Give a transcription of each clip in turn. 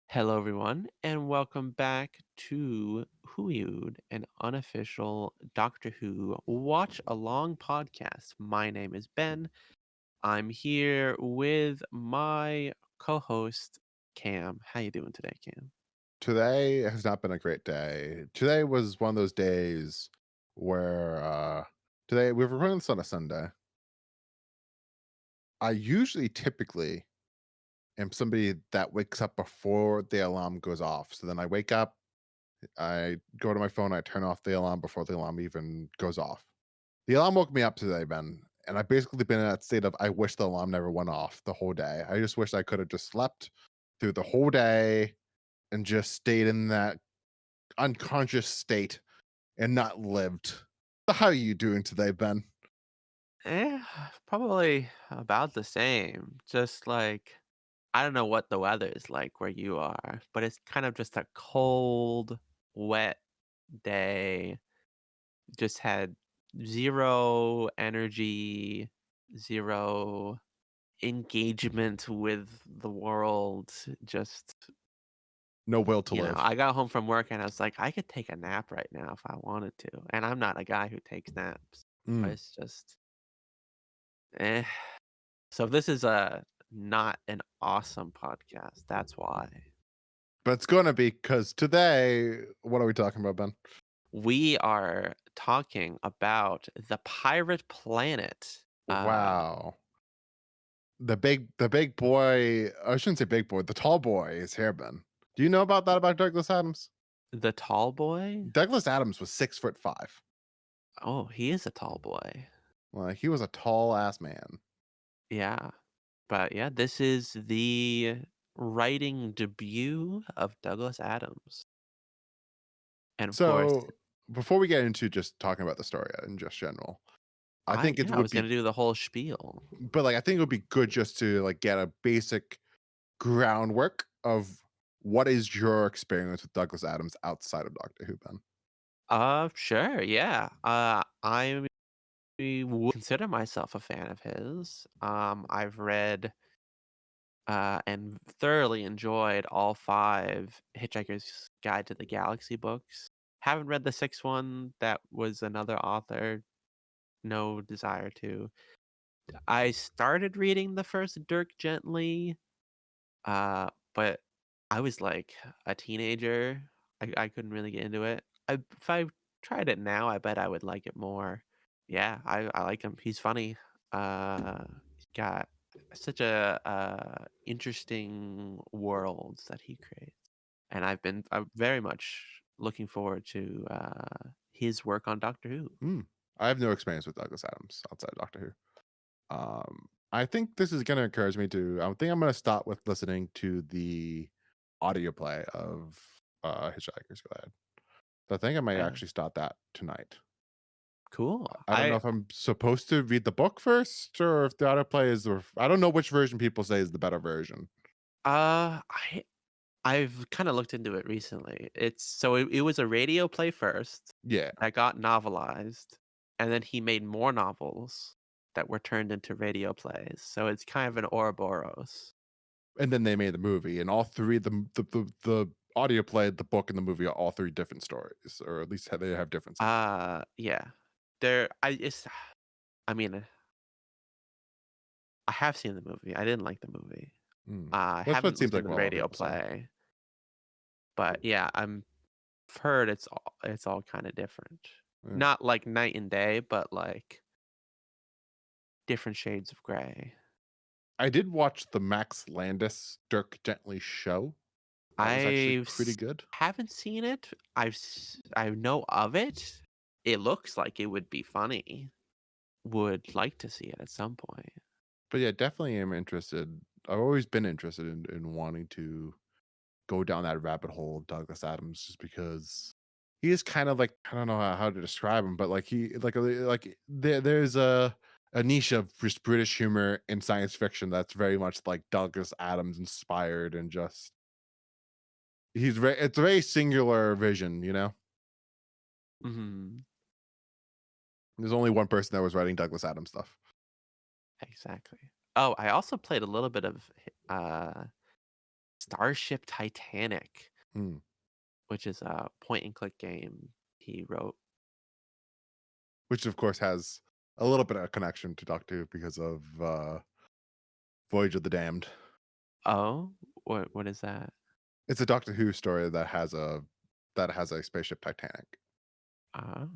Hello, everyone, and welcome back to Whoviewed, an unofficial Doctor Who watch along podcast. My name is Ben. I'm here with my co-host Cam. How you doing today, Cam? Today has not been a great day. Today was one of those days where today we're recording this on a Sunday. I usually typically am somebody that wakes up before the alarm goes off. So then I wake up, I go to my phone, I turn off the alarm before the alarm even goes off. The alarm woke me up today, Ben, and I've basically been in that state of I wish the alarm never went off the whole day. I just wish I could have just slept through the whole day and just stayed in that unconscious state and not lived. So how are you doing today, Ben? Eh, probably about the same. Just like I don't know what the weather is like where you are, but it's kind of just a cold, wet day. Just had 0 energy, 0 engagement with the world, just No will to live. I got home from work and I was like, "I could take a nap right now if I wanted to," and I'm not a guy who takes naps, but Mm. it's just, eh. So this is a not an awesome podcast, that's why. But it's gonna be because today, what are we talking about, Ben? We are talking about the pirate planet, Wow. The big boy, I shouldn't say big boy, the tall boy is here, Ben. Do you know about that about Douglas Adams? the tall boy? Douglas Adams was 6'5". Oh, he is a tall boy. Like he was a tall ass man. Yeah. But yeah, this is the writing debut of Douglas Adams. And of course, So before we get into just talking about the story in just general, I think it I would was be gonna do the whole spiel. but like I think it would be good just to like get a basic groundwork of what is your experience with Douglas Adams outside of Doctor Who, Ben? Sure, yeah. I would consider myself a fan of his. I've read and thoroughly enjoyed all 5 Hitchhiker's Guide to the Galaxy books. Haven't read the 6th one, that was another author, no desire to. I started reading the first Dirk Gently, but I was like a teenager. I couldn't really get into it. If I tried it now, I bet I would like it more. Yeah, I like him. He's funny. He's got such a interesting worlds that he creates, and I'm very much looking forward to his work on Doctor Who. Hmm. I have no experience with Douglas Adams outside of Doctor Who. I think this is going to encourage me to. I think I'm going to start with listening to the audio play of Hitchhiker's Guide. So I think I might Yeah, actually start that tonight. cool. I don't know if I'm supposed to read the book first or if the audio play is. I don't know which version people say is the better version. I I've kinda looked into it recently. It was a radio play first Yeah, that got novelized, and then he made more novels that were turned into radio plays, so it's kind of an Ouroboros. and then they made the movie, and all three the audio play, the book, and the movie are all three different stories, or at least they have differences. Yeah. There I it's I mean, I have seen the movie, I didn't like the movie. Mm. I That's what it haven't seems listened like to a the lot of radio people say. play, but yeah, I've heard it's all kinda different. Yeah. Not like night and day, but, like, different shades of gray. I did watch the Max Landis Dirk Gently show. That was actually pretty good. Haven't seen it. I know of it. It looks like it would be funny. Would like to see it at some point. But yeah, definitely am interested. I've always been interested in wanting to go down that rabbit hole of Douglas Adams just because he is kind of like I don't know how to describe him, but like he like there's a niche of just British humor in science fiction that's very much like Douglas Adams inspired and just he's very it's a very singular vision, you know? Mhm. There's only one person that was writing Douglas Adams stuff. Exactly. Oh, I also played a little bit of Starship Titanic, Hmm. which is a point and click game he wrote. Which, of course, has a little bit of connection to Doctor Who because of, Voyage of the Damned. Oh, what is that? It's a Doctor Who story that has a spaceship Titanic. Oh.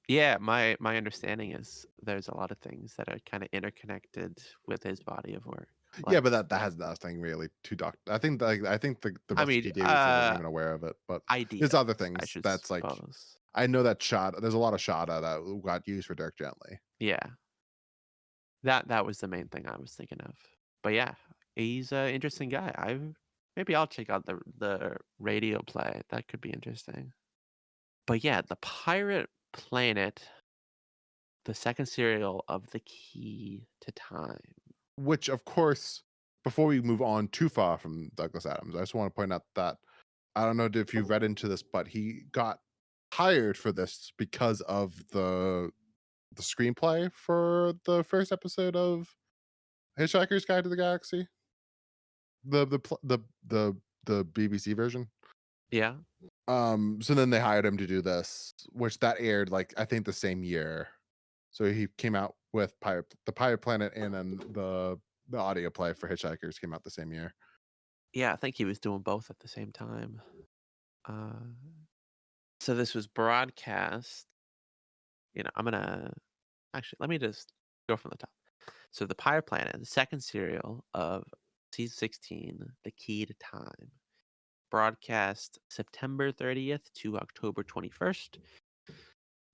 Yeah, my understanding is there's a lot of things that are kinda interconnected with his body of work, Yeah, like, but that has nothing really to Doctor. I think the I message mean, he gave you wasn't even aware of it, but there's ideas, other I things should that's like suppose. I know that shot there's a lot of Shada that got used for Dirk Gently. Yeah, that was the main thing I was thinking of. But yeah, he's a interesting guy. Maybe I'll check out the radio play, that could be interesting. But yeah, The Pirate Planet, the second serial of The Key to Time. Which, of course, before we move on too far from Douglas Adams, I just want to point out that I don't know if you read into this, but he got hired for this because of the screenplay for the first episode of Hitchhiker's Guide to the Galaxy, the pl- the BBC version. Yeah? So then they hired him to do this, which that aired like I think the same year. So he came out with the Pirate Planet, and then the audio play for Hitchhikers came out the same year. Yeah, I think he was doing both at the same time. Uh, so this was broadcast, I'm gonna actually, let me just go from the top. So The Pirate Planet, the second serial of season 16, The Key to Time, broadcast September 30th to October 21st.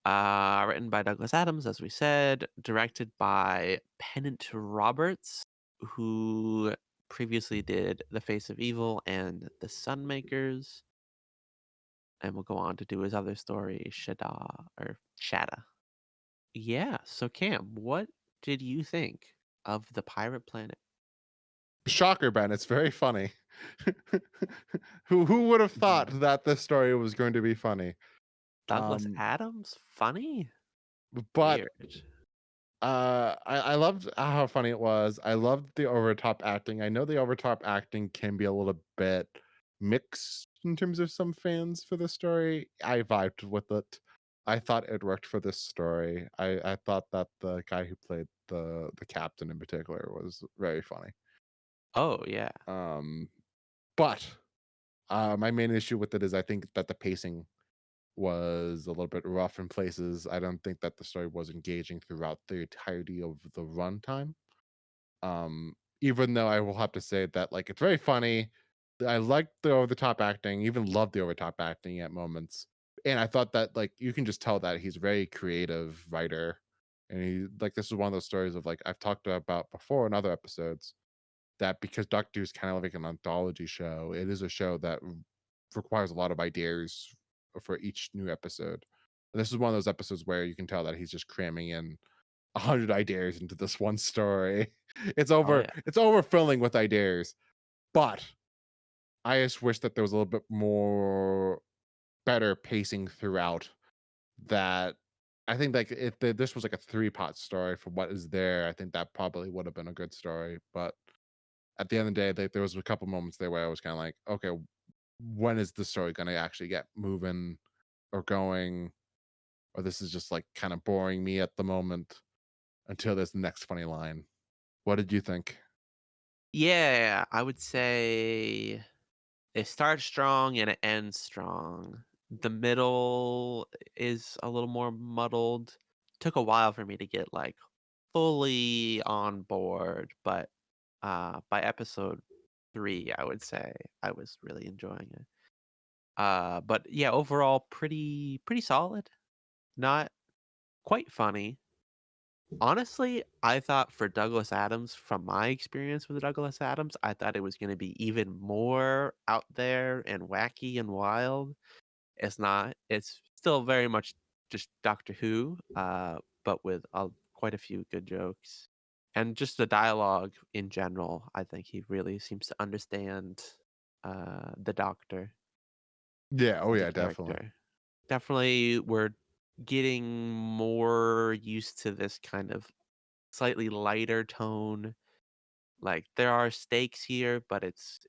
Written by Douglas Adams, as we said, directed by Pennant Roberts, who previously did The Face of Evil and The Sunmakers, and will go on to do his other story, Shada. Yeah, so Cam, what did you think of The Pirate Planet? Shocker, Ben, it's very funny. Who would have thought Mhm. that this story was going to be funny? Douglas Um, Adams? Funny? but Weird. I loved how funny it was. I loved the over top acting. I know the over top acting can be a little bit mixed in terms of some fans for the story. I vibed with it. I thought it worked for this story. I thought that the guy who played the captain in particular was very funny. Oh, yeah. Um, but my main issue with it is I think that the pacing was a little bit rough in places. I don't think that the story was engaging throughout the entirety of the runtime. Even though I will have to say that like it's very funny. I liked the over the top acting, even loved the over the top acting at moments. And I thought that like you can just tell that he's a very creative writer. And he like this is one of those stories of like I've talked about before in other episodes that because Doctor Who's kind of like an anthology show, it is a show that requires a lot of ideas for each new episode. And this is one of those episodes where you can tell that he's just cramming in 100 ideas into this one story. Oh, yeah. It's overfilling with ideas, but I just wish that there was a little bit more better pacing throughout that. I think like if this was like a three-pot story for what is there, I think that probably would have been a good story, but at the end of the day, there was a couple moments there where I was kind of like, okay, when is the story going to actually get moving or going? Or this is just like kind of boring me at the moment until there's the next funny line. What did you think? Yeah, I would say it starts strong and it ends strong. The middle is a little more muddled. Took a while for me to get, like, fully on board, but, by episode 3, I would say I was really enjoying it. But yeah, overall pretty solid. Not quite funny. Honestly, I thought for Douglas Adams, from my experience with Douglas Adams, I thought it was gonna be even more out there and wacky and wild. It's not. It's still very much just Doctor Who, but with quite a few good jokes. And just the dialogue in general, I think he really seems to understand, the Doctor Yeah, oh as a yeah, definitely. character. Definitely, we're getting more used to this kind of slightly lighter tone. Like, there are stakes here, but it's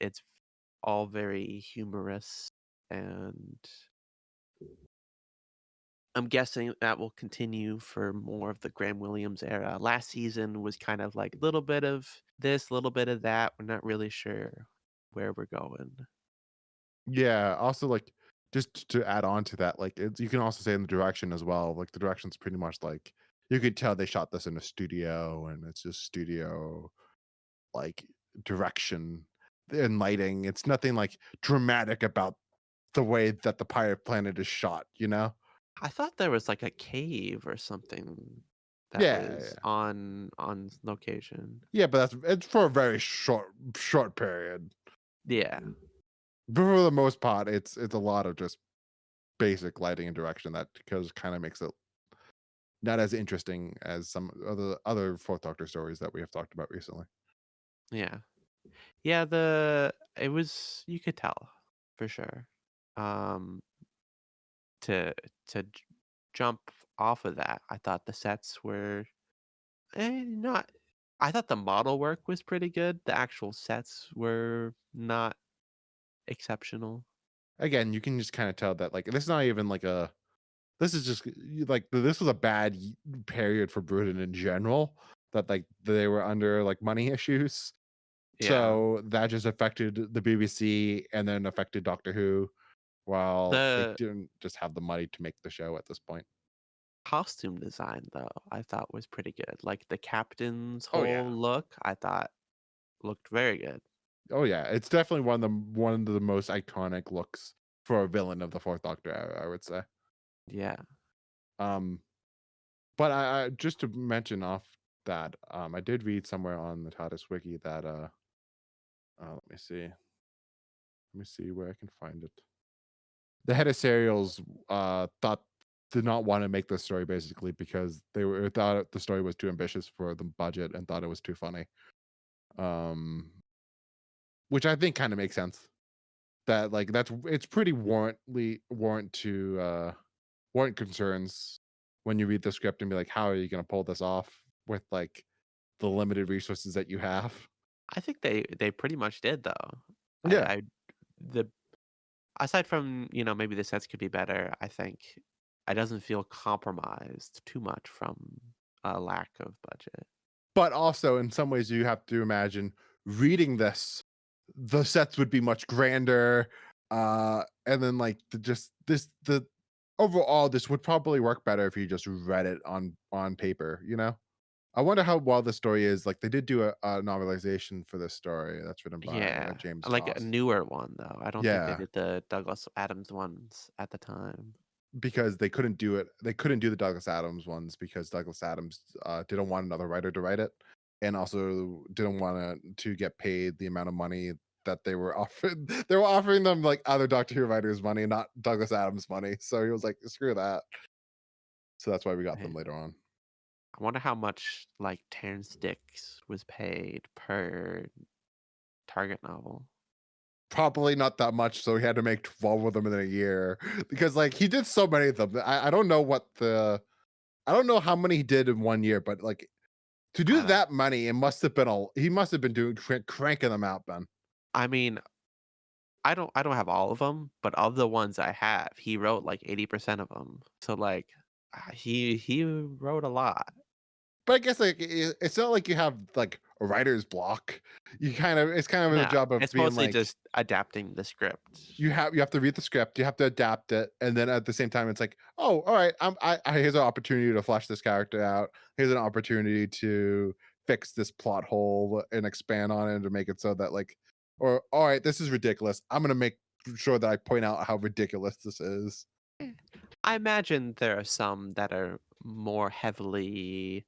all very humorous, and I'm guessing that will continue for more of the Graham Williams era. Last season was kind of like a little bit of this, a little bit of that. We're not really sure where we're going. Yeah, also, like, just to add on to that, like, it's you can also say in the direction as well, like, the direction's pretty much like you could tell they shot this in a studio, and it's just studio, like, direction and lighting. It's nothing, like, dramatic about the way that the pirate planet is shot, you know? I thought there was like a cave or something that Yeah, was yeah. on location. Yeah, but it's for a very short period. Yeah, But for the most part, it's a lot of just basic lighting and direction that because kinda makes it not as interesting as some other Fourth Doctor stories that we have talked about recently. yeah. Yeah, the it was you could tell for sure. Um, to to jump off of that, I thought the sets were not. I thought the model work was pretty good. The actual sets were not exceptional. Again, you can just kinda tell that, like, this is not even like a this is just like, this was a bad period for Britain in general, that, like, they were under, like, money issues. Yeah, So, that just affected the BBC and then affected Doctor Who, while they the didn't just have the money to make the show at this point. costume design though I thought was pretty good. Like the captain's Oh, yeah. whole look, I thought looked very good. Oh, yeah, it's definitely one of the most iconic looks for a villain of the Fourth Doctor era, I would say. Yeah, Um, but I just to mention off that, I did read somewhere on the TARDIS wiki that, let me see where I can find it. The head of serials, thought did not wanna make this story basically because they were thought the story was too ambitious for the budget and thought it was too funny. Which I think kinda makes sense. That, like, it's pretty warrant concerns when you read the script and be like, "How are you gonna pull this off with, like, the limited resources that you have?" I think they pretty much did though. Yeah, I the aside from, maybe the sets could be better, I think it doesn't feel compromised too much from a lack of budget. but also in some ways you have to imagine reading this, the sets would be much grander, and then, like, the overall, this would probably work better if you just read it on paper, you know? I wonder how well the story is. Like, they did do a novelization for this story that's written by, Yeah, James like a Goss. newer one though. I don't think they Yeah, did the Douglas Adams ones at the time. because they couldn't do the Douglas Adams ones because Douglas Adams, didn't want another writer to write it, and also didn't wanna to get paid the amount of money that they were offering. They were offering them, like, other Doctor Who writers money, not Douglas Adams money, so he was like, "Screw that." So that's why we got them Right. later on. I wonder how much like Terrence Dicks was paid per Target novel. Probably not that much, so he had to make 12 of them in a year because, like, he did so many of them. I don't know I don't know how many he did in 1 year, but, like, to do Uh, that many, it must have been a he must have been doing cranking them out, Ben. I mean, I don't have all of them, but of the ones I have, he wrote like 80% of them. So like he wrote a lot. But I guess, like, it's not like you have, like, a writer's block. You kind of it's kind of the No, job of it's being mostly like just adapting the script. you have to read the script, you have to adapt it, and then at the same time, it's like, "Oh, alright, here's an opportunity to flesh this character out. Here's an opportunity to fix this plot hole and expand on it to make it so that, like," or, "Alright, this is ridiculous. I'm gonna make sure that I point out how ridiculous this is." Eh, I imagine there are some that are more heavily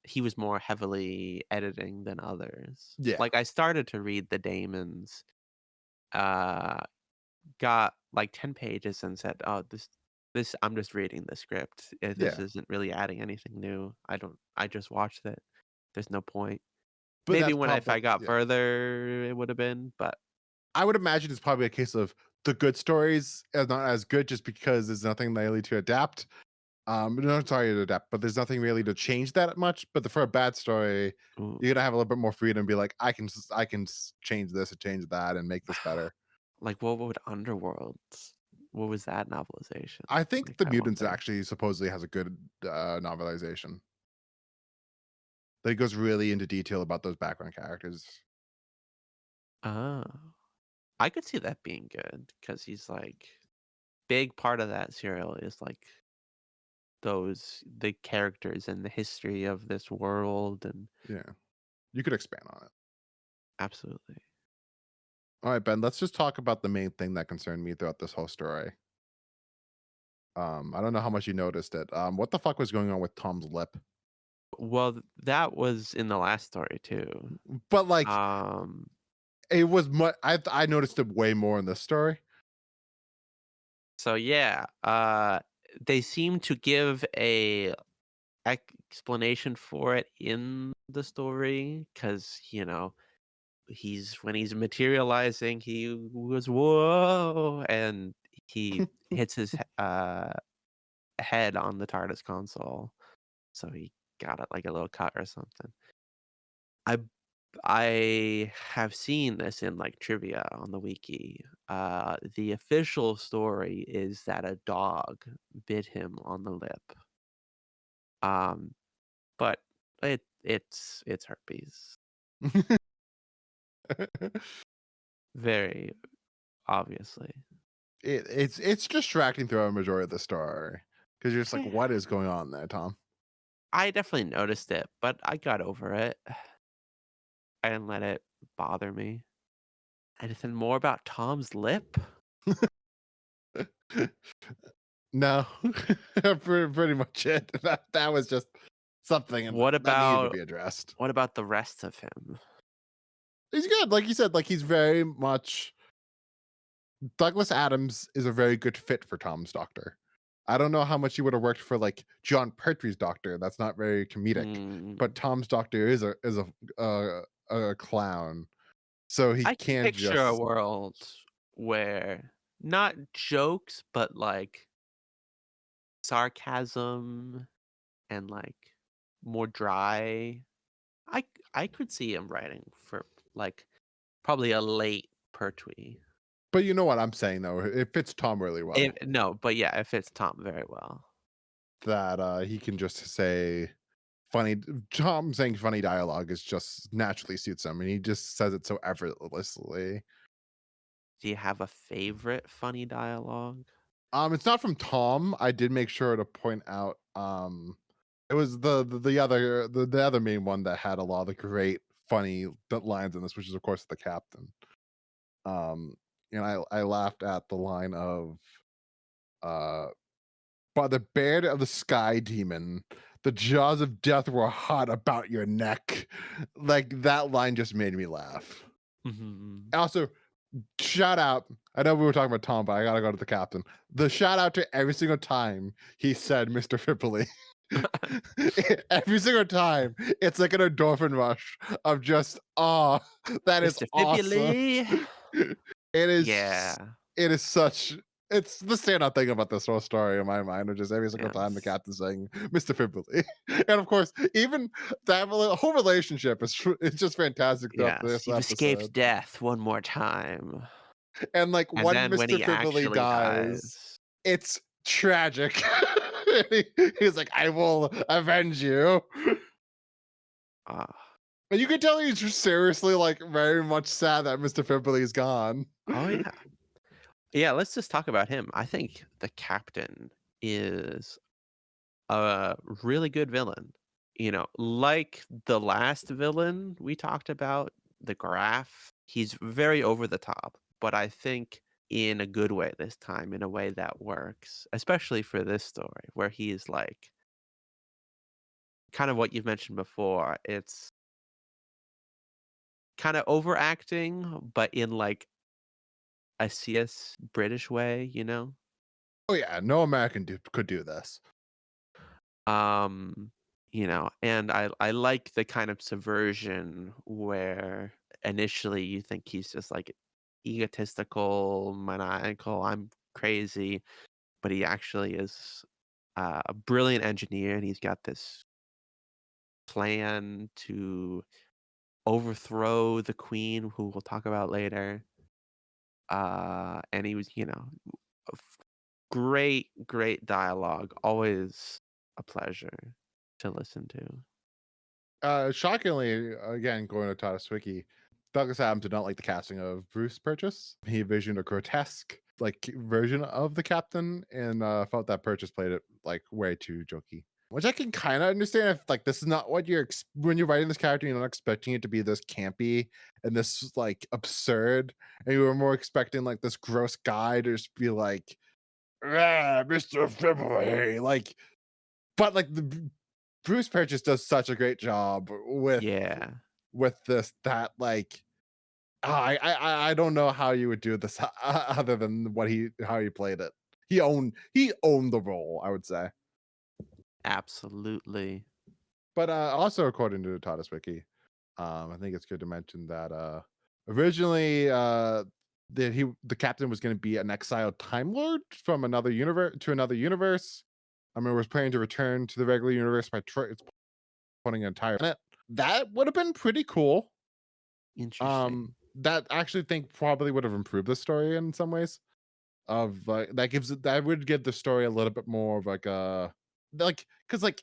he was more heavily editing than others. Yeah. Like I started to read the Damons, uh got like 10 pages and said, "Oh, this I'm just reading the script. This Yeah. isn't really adding anything new. I just watched it. There's no point." But Maybe that's when if probably I got yeah. further, it would have been, but I would imagine it's probably a case of the good stories are not as good just because there's nothing really to adapt. No, sorry to adapt, but there's nothing really to change that much. But for a bad story, Ooh. you're gonna have a little bit more freedom. Be like, I can change this or change that and make this better. Like, what would Underworld what was that novelization? I think Like, the I Mutants wonder. actually supposedly has a good novelization that goes really into detail about those background characters. Oh. I could see that being good because he's, like big part of that serial is, like, the characters and the history of this world, and Yeah, you could expand on it. absolutely. All right, Ben. Let's just talk about the main thing that concerned me throughout this whole story. I don't know how much you noticed it. What the fuck was going on with Tom's lip? Well, that was in the last story too. But like, Um, it was much. I noticed it way more in this story. so yeah, they seem to give a explanation for it in the story because he's when he's materializing, he was whoa, and he hits his head on the TARDIS console, so he got it like a little cut or something. I I have seen this in like trivia on the wiki. The official story is that a dog bit him on the lip. Um, but it's herpes. Very obviously. It's distracting throughout a majority of the story because you're just like, Eh, what is going on there, Tom? I definitely noticed it, but I got over it. I didn't let it bother me. Anything more about Tom's lip? No, pretty much it. That was just something What that needed to about be addressed. what about the rest of him? He's good, like you said. Like he's very much Douglas Adams is a very good fit for Tom's Doctor. I don't know how much he would have worked for like John Pertwee's Doctor. That's not very comedic, but Mm, Tom's Doctor is a clown, so he I can can't picture a just. world where not jokes, but like sarcasm and like more dry. I could see him writing for like probably a late Pertwee. But you know what I'm saying though, it fits Tom really well. No, but yeah, it fits Tom very well. That he can just say funny. Tom saying funny dialogue is just naturally suits him, and he just says it so effortlessly. Do you have a favorite funny dialogue? It's not from Tom. I did make sure to point out. It was the other main one that had a lot of the great funny lines in this, which is of course the captain. Um, and I laughed at the line of uh by the beard of the sky demon, the jaws of death were hot about your neck. Like that line just made me laugh. Mhm. Also, shout out. I know we were talking about Tom, but I gotta go to the captain. The shout out to every single time he said Mr. Fippley. Every single time, it's like an endorphin rush of just, oh, that is Mr. awesome. Fibuli. It is Yeah. it is such it's the standout thing about this whole story in my mind, which is every single time the Yes. captain's saying Mr. Fibbley. And of course, even that whole relationship is it's just fantastic throughout Yes. this You've escaped episode. death one more time. And like And when then when Mr. he Fibbley actually dies, dies. it's tragic. He's like, I will avenge you. Ah. And you can tell he's just seriously like very much sad that Mr. Fibbley's gone. Oh, yeah. Yeah, let's just talk about him. I think the captain is a really good villain. Like the last villain we talked about, the Graph, he's very over the top, but I think in a good way this time, in a way that works, especially for this story where he is like kind of what you've mentioned before. It's kind of overacting, but in like a CS British way. Oh yeah, no American could do this. Um, and I like the kind of subversion where initially you think he's just like egotistical, maniacal, I'm crazy, but he actually is a brilliant engineer, and he's got this plan to overthrow the queen, who we'll talk about later. And he was, f- great, great dialogue. Always a pleasure to listen to. Shockingly, again, going to Tadas Wiki, Douglas Adams did not like the casting of Bruce Purchase. He envisioned a grotesque, like, version of the captain and felt that Purchase played it like way too jokey. Which I can kind of understand if like this is not what when you're writing this character, you're not expecting it to be this campy and this like absurd, and you were more expecting like this gross guy to just be like, ah, Mr. February, like, but like Bruce Purchase does such a great job Yeah, with this that like I don't know how you would do this other than what he how he played it. He owned the role, I would say. absolutely. But also according to the Tadas Wiki, I think it's good to mention that originally the captain was going to be an exiled Time Lord from another universe to another universe. I mean, was planning to return to the regular universe by putting an entire planet. That would have been pretty cool. Interesting. That actually think probably would have improved the story in some ways. Of like that would give the story a little bit more of like a like because like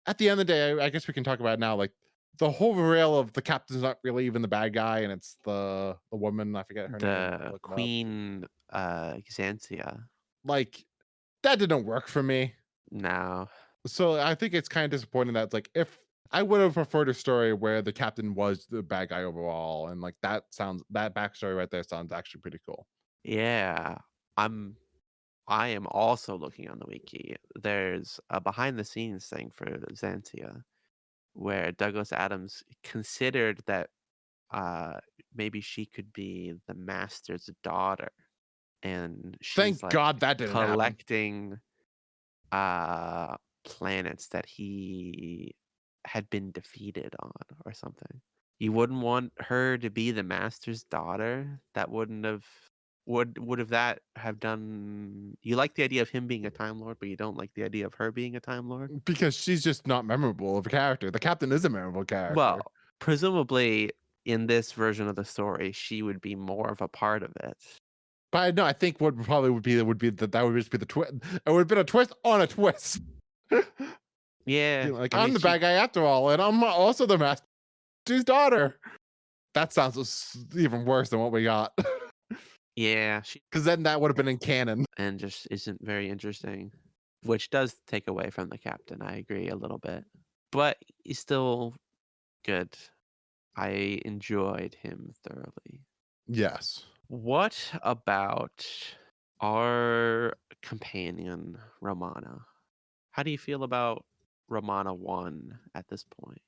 at the end of the day, I guess we can talk about it now. Like the whole rail of the captain's not really even the bad guy, and it's the woman. I forget her name. I'll The look it up. Queen, Xantia. Like that didn't work for me. No. So I think it's kind of disappointing that like if I would have preferred a story where the captain was the bad guy overall, and like that backstory right there sounds actually pretty cool. Yeah. I'm I am also looking on the wiki. There's a behind the scenes thing for Xantia where Douglas Adams considered that uh maybe she could be the master's daughter, and she's Thank like God that didn't happen. collecting uh planets that he had been defeated on or something. You wouldn't want her to be the master's daughter? That wouldn't have would have that have done you like the idea of him being a Time Lord, but you don't like the idea of her being a Time Lord? Because she's just not memorable of a character. The captain is a memorable character. Well, presumably in this version of the story, she would be more of a part of it. But no, I think what probably would be that would just be the twist. It would have been a twist on a twist. Yeah, Like I mean I'm the she bad guy after all, and I'm also the master's daughter. That sounds even worse than what we got. yeah, she Because then that would have been in canon. and just isn't very interesting, which does take away from the captain. I agree a little bit, but he's still good. I enjoyed him thoroughly. Yes, What about our companion, Romana? How do you feel about Romana 1 at this point?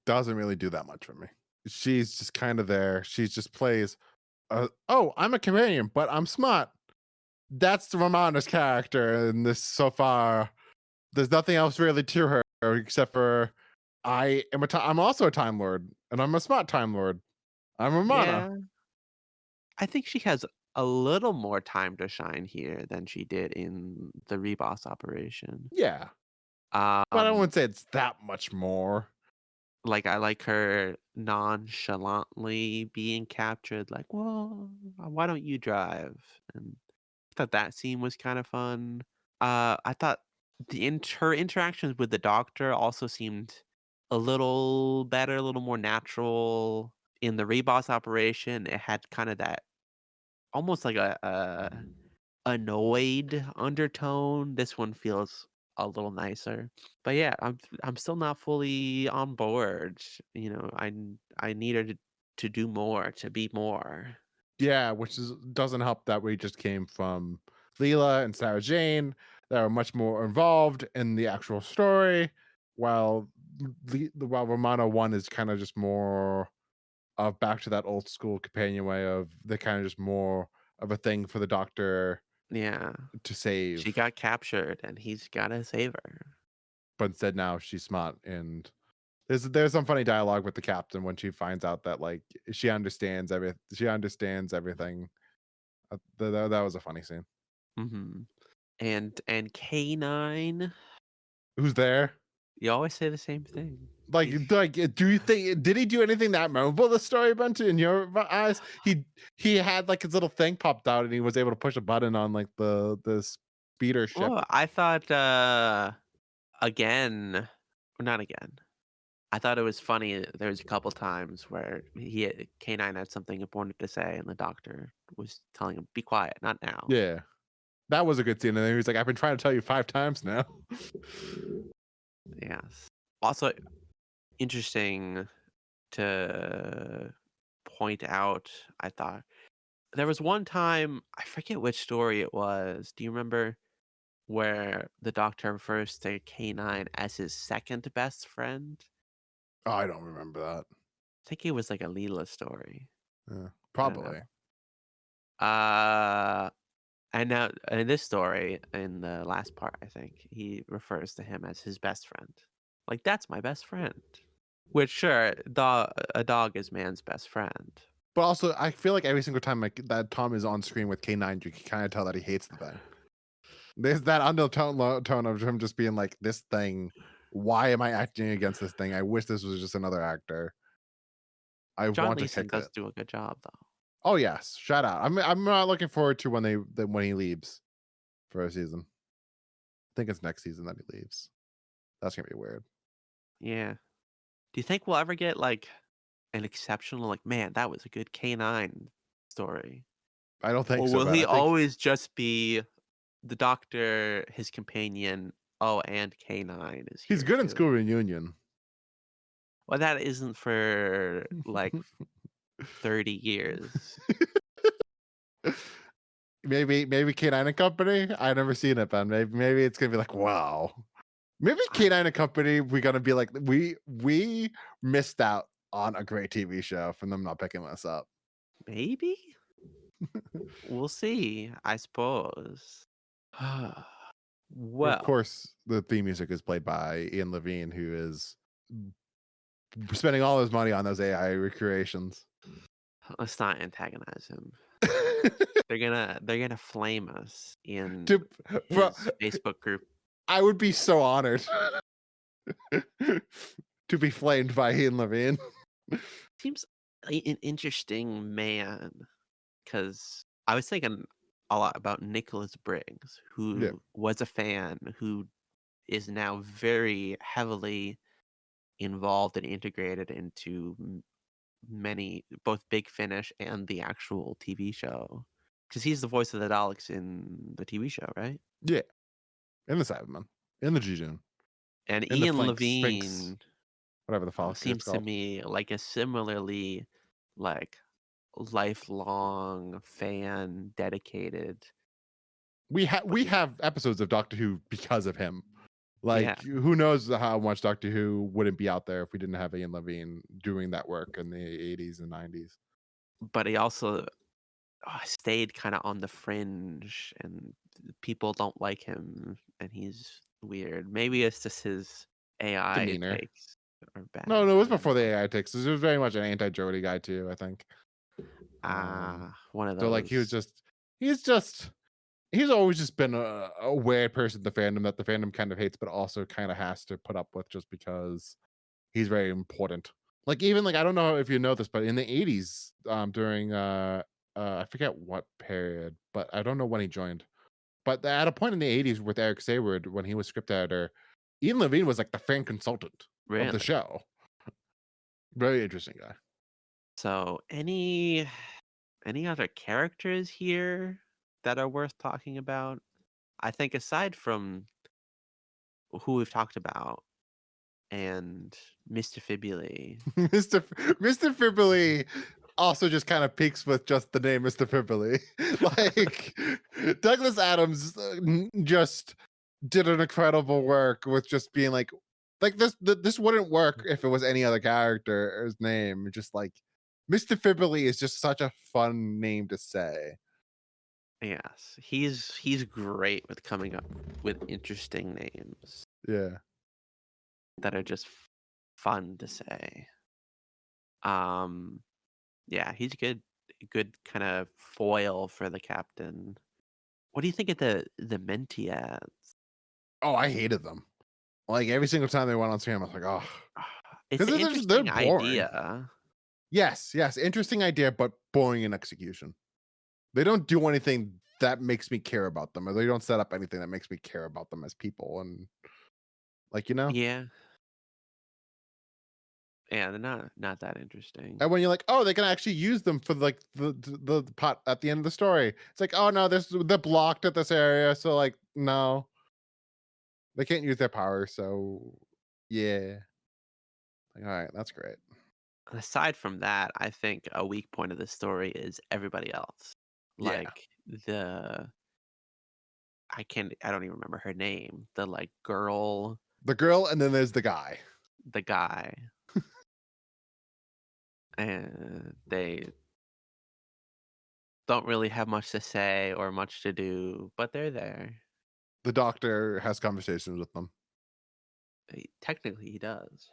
doesn't really do that much for me. She's just kind of there. She just plays. Oh, I'm a companion, but I'm smart. That's the Romana's character in this so far. There's nothing else really to her except for I'm also a Time Lord, and I'm a smart Time Lord. I'm Romana. Yeah, I think she has a little more time to shine here than she did in the Reboss operation. Yeah, but I Um, wouldn't say it's that much more. like, I like her nonchalantly being captured, like, "Well, why don't you drive?" And I thought that scene was kind of fun. I thought her interactions with the doctor also seemed a little better, a little more natural. In the Reboss operation, it had kind of that almost like a annoyed undertone. This one feels a little nicer. But yeah, I'm still not fully on board. I need her to do more, to be more. Yeah, which doesn't help that we just came from Leela and Sarah Jane that are much more involved in the actual story, while while Romano One is kind of just more of back to that old school companion way of they're kind of just more of a thing for the doctor Yeah. to She save, got captured and he's gotta save her. but instead now she's smart and there's some funny dialogue with the captain when she finds out that like she understands everything. That was a funny scene. Mhm. And K9, Who's there? you always say the same thing. Like, He's do you think did he do anything that memorable? The story bunch in your eyes, he had like his little thing popped out, and he was able to push a button on like the speeder ship. well, I thought, again, not again. I thought it was funny. There was a couple times where K9 had something important to say, and the doctor was telling him, "Be quiet, not now." Yeah, that was a good scene. And then he was like, "I've been trying to tell you 5 times now." Yes. Also interesting to point out, I thought. There was one time, I forget which story it was. Do you remember where the doctor refers to K9 as his second best friend? Oh, I don't remember that. I think it was like a Leela story. Yeah, I don't know. probably. Uh, and now in this story, in the last part, I think he refers to him as his best friend. Like, that's my best friend. Which, sure, a dog is man's best friend. But also, I feel like every single time like that Tom is on screen with K9, you can kind of tell that he hates the thing. There's that undertone tone of him just being like, "This thing, why am I acting against this thing? I wish this was just another actor. I John want to Leeson kick does it." do a good job, though. Oh yes, shout out. I'm not looking forward to when he leaves for a season. I think it's next season that he leaves. That's gonna be weird. Yeah. Do you think we'll ever get like an exceptional, like, man, that was a good K9 story? I don't think Or so, will man. he I think always just be the doctor, his companion? Oh, and K9 is he's here good in too. School Reunion. Well, that isn't for like 30 years. Maybe K9 and Company. I never seen it, man. Maybe it's gonna be like wow. Maybe I, K9 and Company. We're gonna be like we missed out on a great TV show from them not picking us up. maybe? We'll see, I suppose. Of Well, course, the theme music is played by Ian Levine, who is spending all his money on those AI recreations. let's not antagonize him. They're gonna flame us in to, bro, his Facebook group. I would be so honored to be flamed by Ian Levine. Seems an interesting man, because I was thinking a lot about Nicholas Briggs, Yeah, who was a fan, who is now very heavily involved and integrated into many, both Big Finish and the actual TV show. Because he's the voice of the Daleks in the TV show, right? yeah, in the Cyberman, in the Jejun, And in the Ian Flinks, Sphinx, Levine whatever the fuck it's seems to called. me like a similarly, like, lifelong fan, dedicated. We Like, have episodes of Doctor Who because of him. yeah, Like, who knows how much Doctor Who wouldn't be out there if we didn't have Ian Levine doing that work in the 80s and 90s. but he also stayed kind of on the fringe, and people don't like him, and he's weird. Maybe it's just his AI Demeanor. takes are No, bad. no, it was I don't before the know. AI takes. It was very much an anti-Jody guy too, I think. One of So like those. he's just he's always just been a weird person in the fandom that the fandom kind of hates, but also kind of has to put up with just because he's very important. Like even like I don't know if you know this, but in the 80s, during I forget what period, but I don't know when he joined. But at a point in the 80s with Eric Sayward, when he was script editor, Ian Levine was like the fan consultant of the Really. show. Very interesting guy. So any other characters here that are worth talking about? I think aside from who we've talked about and Mr. Fibuli. Mr. Fibbly also just kind of peaks with just the name Mr. Fibbly. Like Douglas Adams just did an incredible work with just being like this wouldn't work if it was any other character's name. Just like Mr. Fibbly is just such a fun name to say. Yes, he's great with coming up with interesting names Yeah. that are just fun to say. Um, yeah, he's good kind of foil for the captain. What do you think of the Mentia? Oh, I hated them. Like, every single time they went on screen, I was like, oh, It's because an they're interesting boring. idea. Yes, yes, interesting idea, but boring in execution. They don't do anything that makes me care about them, or they don't set up anything that makes me care about them as people, and, like, you know? Yeah. Yeah, they're not that interesting. And when you're like, "Oh, they can actually use them for, like, the pot at the end of the story." It's like, "Oh, no, they're blocked at this area, so, like, no, they can't use their power, so yeah." Like, "Alright, that's great." Aside from that, I think a weak point of the story is everybody else. Yeah. Like, I don't even remember her name. The, like, girl, The girl, and then there's the guy. the guy, and they don't really have much to say or much to do, but they're there. The doctor has conversations with them, Technically, he does.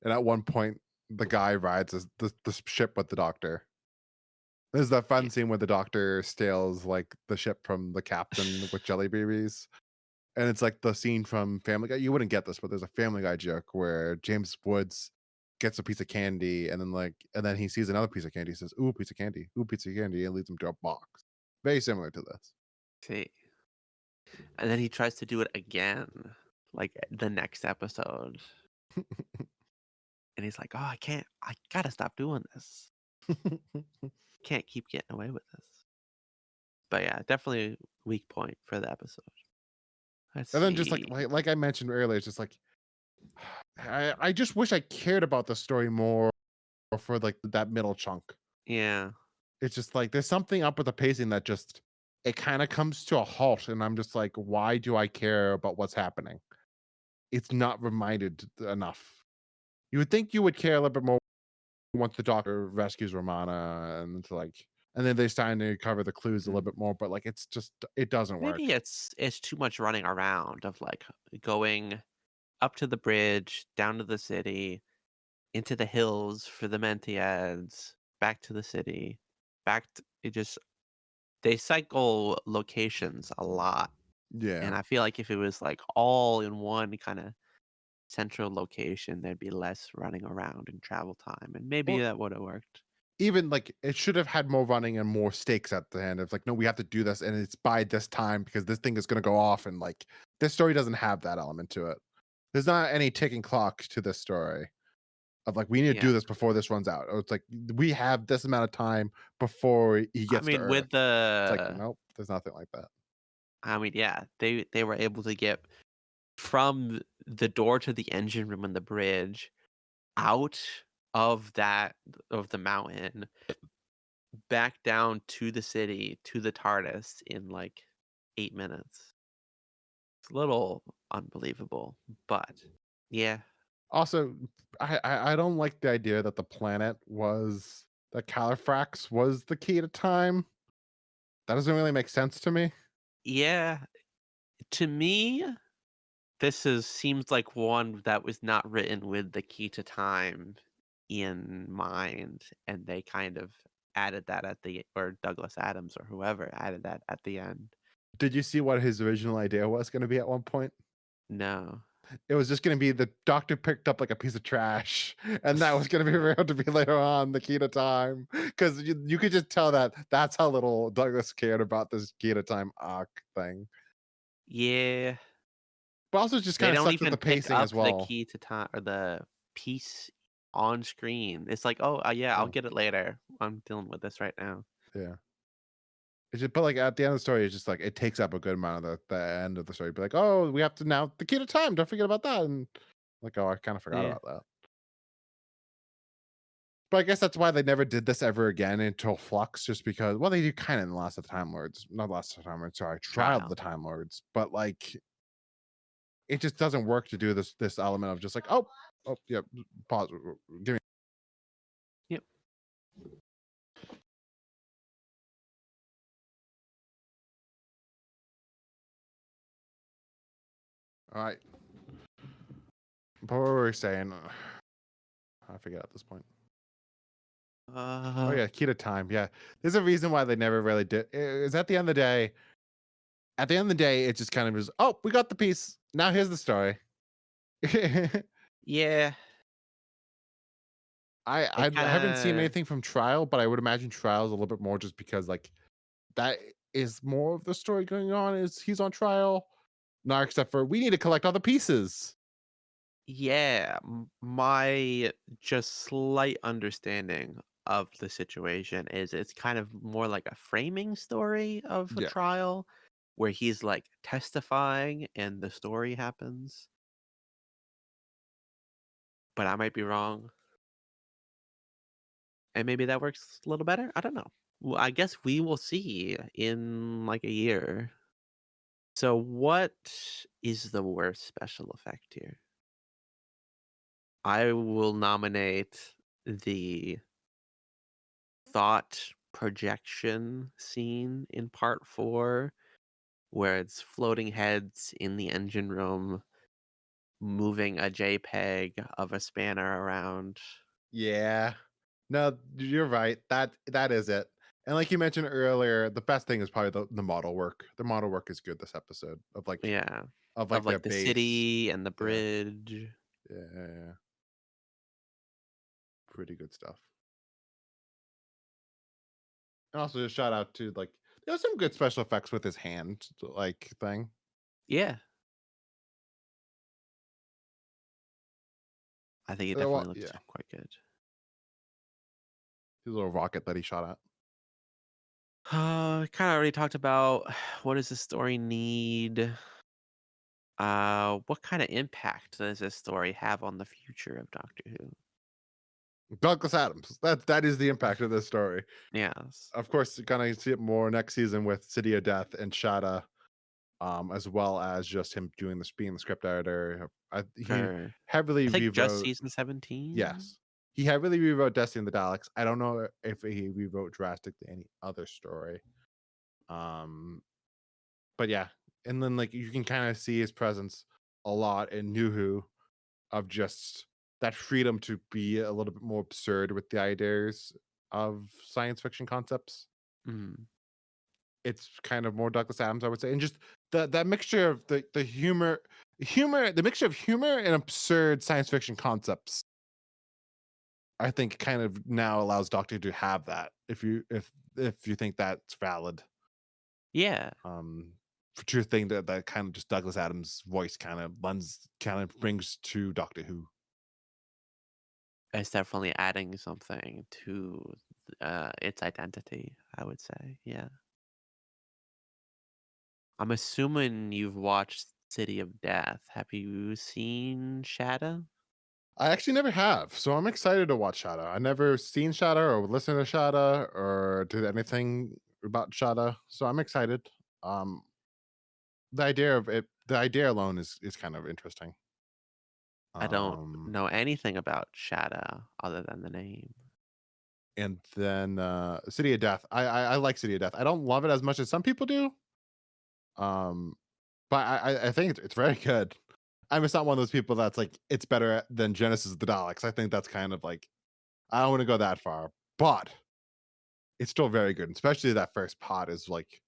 and at one point, the guy rides the ship with the doctor. There's that Yeah. fun scene where the doctor steals, like, the ship from the captain with jelly babies. And it's like the scene from Family Guy. You wouldn't get this, but there's a Family Guy joke where James Woods gets a piece of candy and then and then he sees another piece of candy. He says, "Ooh, piece of candy. Ooh, piece of candy," and leads him to a box. Very similar to this. See, and then he tries to do it again, like, the next episode, and he's like, "Oh, I can't. I gotta stop doing this. Can't keep getting away with this." But yeah, definitely weak point for the episode. Let's And then just see. like I mentioned earlier, it's just like I just wish I cared about the story more for like that middle chunk. Yeah. It's just like there's something up with the pacing that just it kind of comes to a halt, and I'm just like, why do I care about what's happening? It's not reminded enough. You would think you would care a little bit more once the doctor rescues Romana and then they starting to cover the clues a little Mhm. bit more, but like it's just it doesn't Maybe work. it's too much running around of, like, going up to the bridge, down to the city, into the hills for the Mentiads, back to the city, back to it just they cycle locations a lot, Yeah. and I feel like if it was, like, all in one kinda central location, there'd be less running around and travel time, and maybe Well, that would've worked. even like it should have had more running and more stakes at the end. It's like, no, we have to do this and it's by this time because this thing is gonna go off and like this story doesn't have that element to it. There's not any ticking clock to this story of like we need to Yeah. do this before this runs out. Or it's like we have this amount of time before he I gets to mean, Earth. with It's like, the nope, there's nothing like that. yeah, they were able to get from the door to the engine room on the bridge, out of the mountain, back down to the city, to the TARDIS in, like, 8 minutes. It's a little unbelievable, but yeah. Also, I don't like the idea that the planet was that Califrax was the key to time. That doesn't really make sense to me. Yeah, to me, this is seems like one that was not written with the key to time in mind, and they kind of added that at the or Douglas Adams or whoever added that at the end. Did you see what his original idea was gonna be at one point? No. It was just gonna be the doctor picked up like a piece of trash, and that was gonna be revealed to be later on the key to time. Because you could just tell that that's how little Douglas cared about this key to time arc thing. Yeah, But also just they kinda don't sucks with even the pick pacing up as the well. key to time or the piece on screen. It's like, "Oh, yeah, I'll Oh, get it later. I'm dealing with this right now." yeah. It's just but, like, at the end of the story, it's just, like, it takes up a good amount of the end of the story. Be like, "Oh, we have to now the key to time, don't forget about that," and like, "Oh, I kinda forgot Yeah, about that." But I guess that's why they never did this ever again until Flux, just because well, they do kinda in the Last of the Time Lords. Not Last of the Time Lords, sorry, Trial of the trial. Time Lords, but, like, it just doesn't work to do this element of just like, "Oh, oh, yeah, pause, give me" Yep. alright. What were we saying? I forget at this point. Oh, Uh, yeah, key to time, yeah. There's a reason why they never really did is at the end of the day At the end of the day, it just kind of is, "Oh, we got the piece. Now here's the story." Yeah, I it I haven't seen kinda anything from Trial, but I would imagine Trial is a little bit more just because, like, that is more of the story going on is he's on trial. Not except for we need to collect all the pieces. yeah, my just slight understanding of the situation is it's kind of more like a framing story of a Yeah. trial where he's, like, testifying and the story happens, but I might be wrong, and maybe that works a little better? I don't know. Well, I guess we will see in, like, a year. So what is the worst special effect here? I will nominate the thought projection scene in part 4 where it's floating heads in the engine room moving a JPEG of a spanner around. Yeah. No, you're right. That is it. And like you mentioned earlier, the best thing is probably the model work. The model work is good this episode Yeah. of Of, like their like, the base. city and the Yeah. bridge. Yeah, yeah, yeah. Pretty good stuff. And also just shout out to like there's some good special effects with his hand like thing. Yeah. I think it Well, definitely looks yeah. quite good. His little rocket that he shot at. Kinda already talked about what does the story need? What kinda impact does this story have on the future of Doctor Who? Douglas Adams. That is the impact of this story. Yes. Of course, gonna see it more next season with City of Death and Shada, as well as just him doing this being the script editor. He For heavily I think just rewrote. season 17? Yes, he heavily rewrote Destiny of the Daleks. I don't know if he rewrote drastically any other story. Um, but yeah, and then like you can kind of see his presence a lot in New Who of just that freedom to be a little bit more absurd with the ideas of science fiction concepts. Mhm. It's kind of more Douglas Adams, I would say, and just that mixture of the humor, the mixture of humor and absurd science fiction concepts. I think kind of now allows Doctor to have that. If you think that's valid, Yeah, um, for true thing that kind of just Douglas Adams' voice kind of brings to Doctor Who. it's definitely adding something to, its identity, I would say, yeah. I'm assuming you've watched City of Death. Have you seen Shadow? I actually never have, so I'm excited to watch Shadow. I never seen Shadow or listened to Shadow or did anything about Shadow, so I'm excited. Um, the idea alone is kind of interesting. I don't Um, know anything about Shadow other than the name. and then City of Death. I like City of Death. I don't love it as much as some people do. Um, but I think it's very good. I'm just not one of those people that's like it's better than Genesis of the Daleks. I think that's kind of like I don't want to go that far, but it's still very good, especially that first pot is like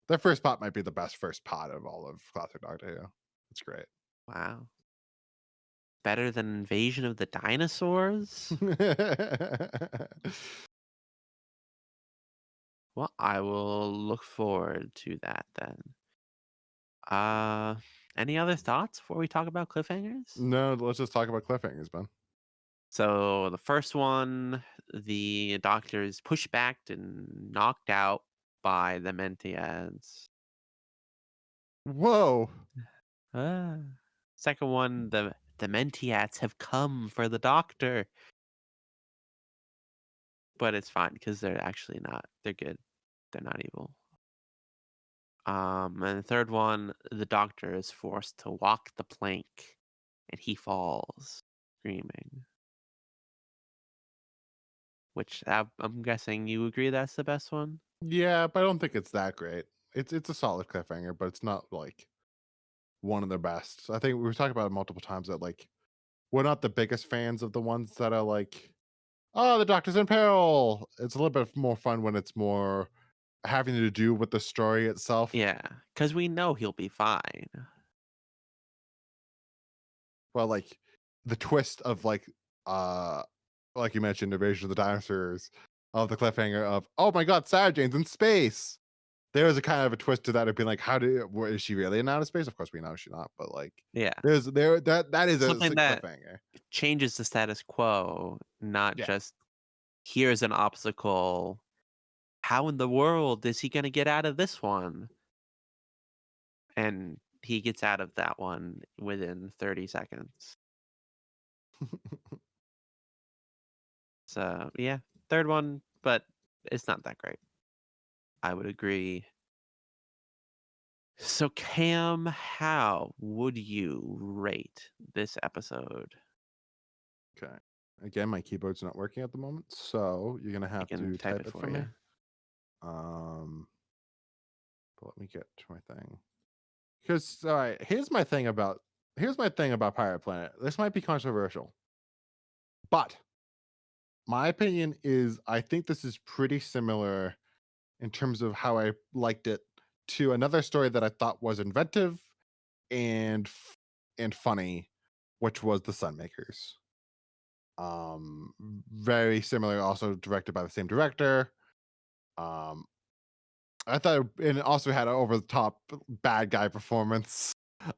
that first pot might be the best first pot of all of classic Doctor Who. It's great. Wow. Better than Invasion of the Dinosaurs? Well, I will look forward to that then. Uh, any other thoughts before we talk about cliffhangers? No, let's just talk about cliffhangers, man. So the first one, the doctor is pushed back and knocked out by the Mentiads. Whoa. Ah. Second one, the Mentiads have come for the doctor, but it's fine because they're actually not. They're good. They're not evil. And the third one, the doctor is forced to walk the plank, and he falls, screaming. Which I'm guessing you agree that's the best one. Yeah, but I don't think it's that great. It's a solid cliffhanger, but it's not like one of the best. I think we were talking about it multiple times that like we're not the biggest fans of the ones that are like, oh, the doctor's in peril. It's a little bit more fun when it's more. having to do with the story itself. Yeah, because we know he'll be fine. Well, like the twist of uh like you mentioned, Invasion of the Dinosaurs, of the cliffhanger of, oh my god, Sarah Jane's in space. There was a kind of a twist to that of being like, how do is she really in outer space? Of course we know she's not, but like Yeah, that is a something sick that cliffhanger. changes the status quo, not Yeah. just, "Here's an obstacle. How in the world is he gonna get out of this one?" And he gets out of that one within 30 seconds. So, yeah, 3rd one, but it's not that great. I would agree. So, Cam, how would you rate this episode? Okay. Again, my keyboard's not working at the moment, so you're gonna I have can to type type it it for for me. you. Um, but let me get to my thing. Because all right, here's my thing about Pirate Planet. This might be controversial, but my opinion is I think this is pretty similar in terms of how I liked it to another story that I thought was inventive and and funny, which was The Sunmakers. Very similar, also directed by the same director. Um, I thought and it also had an over the top bad guy performance.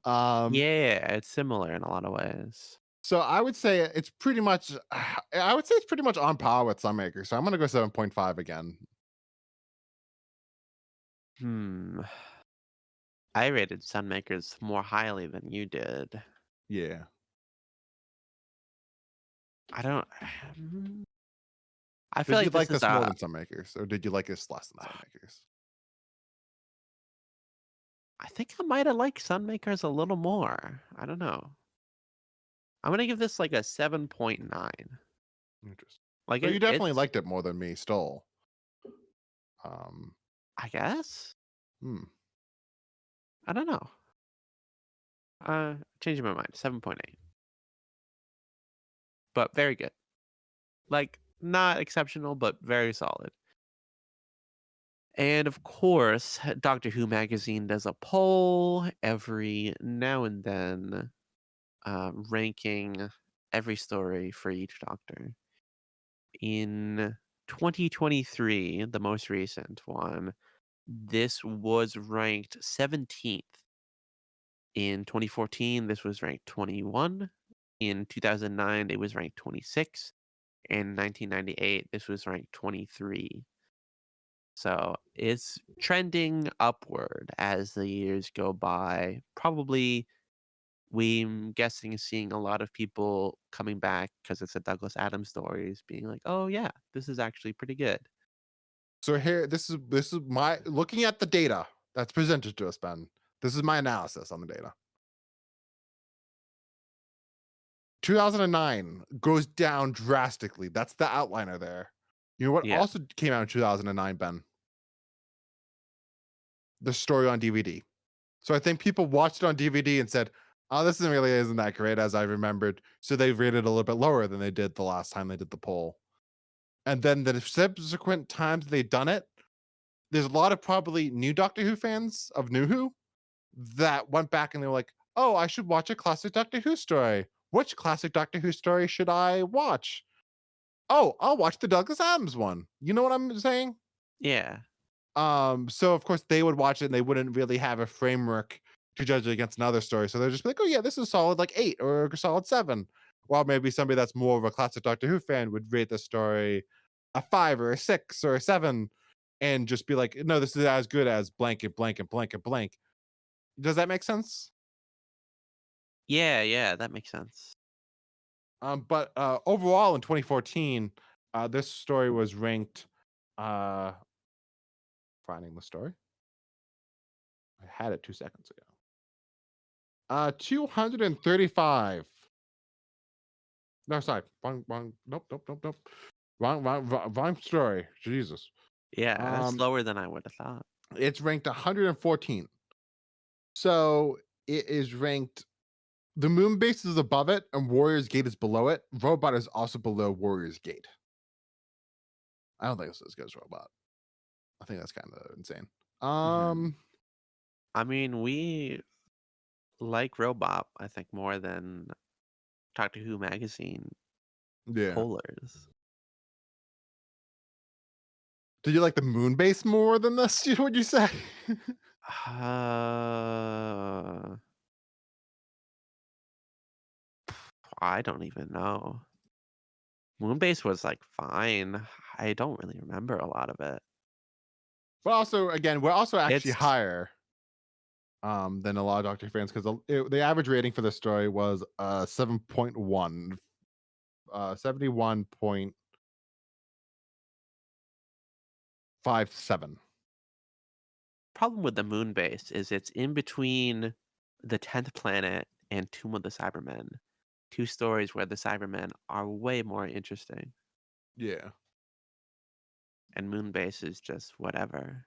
Um, Yeah, it's similar in a lot of ways. so I would say it's pretty much I would say it's pretty much on par with Sunmaker. So I'm gonna go 7.5 again. Hmm. I rated Sunmakers more highly than you did. Yeah. I don't I feel Did you like this like is this more than Sunmakers, or did you like this less than Sunmakers? I think I might have liked Sunmakers a little more. I don't know. I'm gonna give this like a 7.9. Interesting. Like So you definitely it's liked it more than me still. Um, I guess? hmm. I don't know. Changing my mind. 7.8. But very good. Like not exceptional, but very solid. And of course, Doctor Who magazine does a poll every now and then, ranking every story for each Doctor. In 2023, the most recent one, this was ranked 17th. In 2014, this was ranked 21. In 2009, it was ranked 26. In 1998, this was ranked 23. So it's trending upward as the years go by. Probably, we're guessing, seeing a lot of people coming back because it's a Douglas Adams stories, being like, "Oh yeah, this is actually pretty good." So here, this is my looking at the data that's presented to us, Ben. This is my analysis on the data. 2009 goes down drastically. That's the outliner there. You know what Yeah, also came out in 2009, Ben? The story on DVD. So I think people watched it on DVD and said, "Oh, this isn't that great as I remembered." So they rated it a little bit lower than they did the last time they did the poll. And then the subsequent times they've done it, there's a lot of probably new Doctor Who fans of New Who that went back and they were like, "Oh, I should watch a classic Doctor Who story. Which classic Doctor Who story should I watch? Oh, I'll watch the Douglas Adams one." You know what I'm saying? yeah, So of course they would watch it and they wouldn't really have a framework to judge it against another story. So they're just like, "Oh yeah, this is solid like 8 or a solid 7." While maybe somebody that's more of a classic Doctor Who fan would rate the story a 5 or a 6 or a 7 and just be like, "No, this is as good as blank and blank and blank and blank." Does that make sense? yeah. That makes sense. But overall in 2014, this story was ranked uh finding the story. I had it 2 seconds ago. 235. No, sorry. Wrong. Nope, nope, nope, nope. Wrong story. Jesus. Yeah, that's Um, slower than I would have thought. it's ranked 114. So it is ranked. The moon base is above it, and Warrior's Gate is below it. Robot is also below Warrior's Gate. I don't think it's as good as Robot. I think that's kind of insane. Mhm. Um, I mean, we like Robot, I think, more than Doctor Who magazine yeah. pollers. Did you like the moon base more than this? Would you say? Uh, I don't even know. Moonbase was, like, fine. I don't really remember a lot of it. But also, again, we're also actually It's higher than a lot of Doctor Who fans because the average rating for this story was 7.1, 71.57. problem with the Moonbase is it's in between the 10th planet and Tomb of the Cybermen. 2 stories where the Cybermen are way more interesting, Yeah. and Moonbase is just whatever.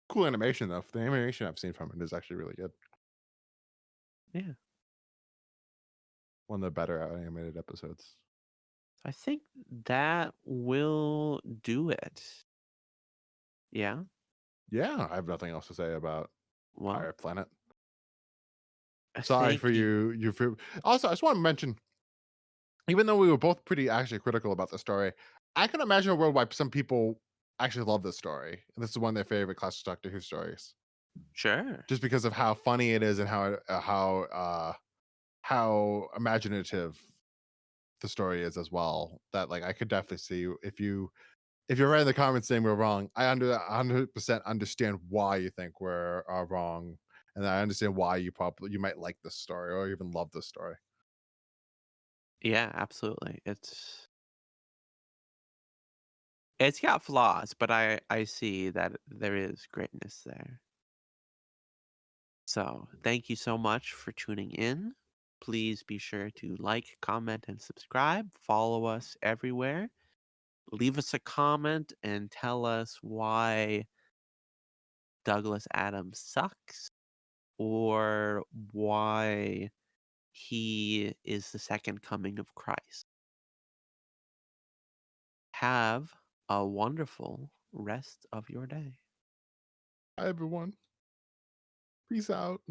Cool animation though. The animation I've seen from it is actually really good. Yeah. One of the better animated episodes. I think that will do it. Yeah? Yeah, I have nothing else to say about Well, Pirate Planet. Sorry for thank you. you. Also, I just want to mention, even though we were both pretty actually critical about the story, I can imagine a world where some people actually love this story. And this is one of their favorite classic Doctor Who stories, Sure. just because of how funny it is and how imaginative the story is as well. That like I could definitely see if you're right in the comments saying we're wrong, I 100% understand why you think we're wrong, and I understand why you might like this story or even love this story. Yeah, absolutely. It's got flaws, but I see that there is greatness there. So, thank you so much for tuning in. Please be sure to like, comment, and subscribe. Follow us everywhere. Leave us a comment and tell us why Douglas Adams sucks or why he is the second coming of Christ. Have a wonderful rest of your day. Hi everyone, peace out.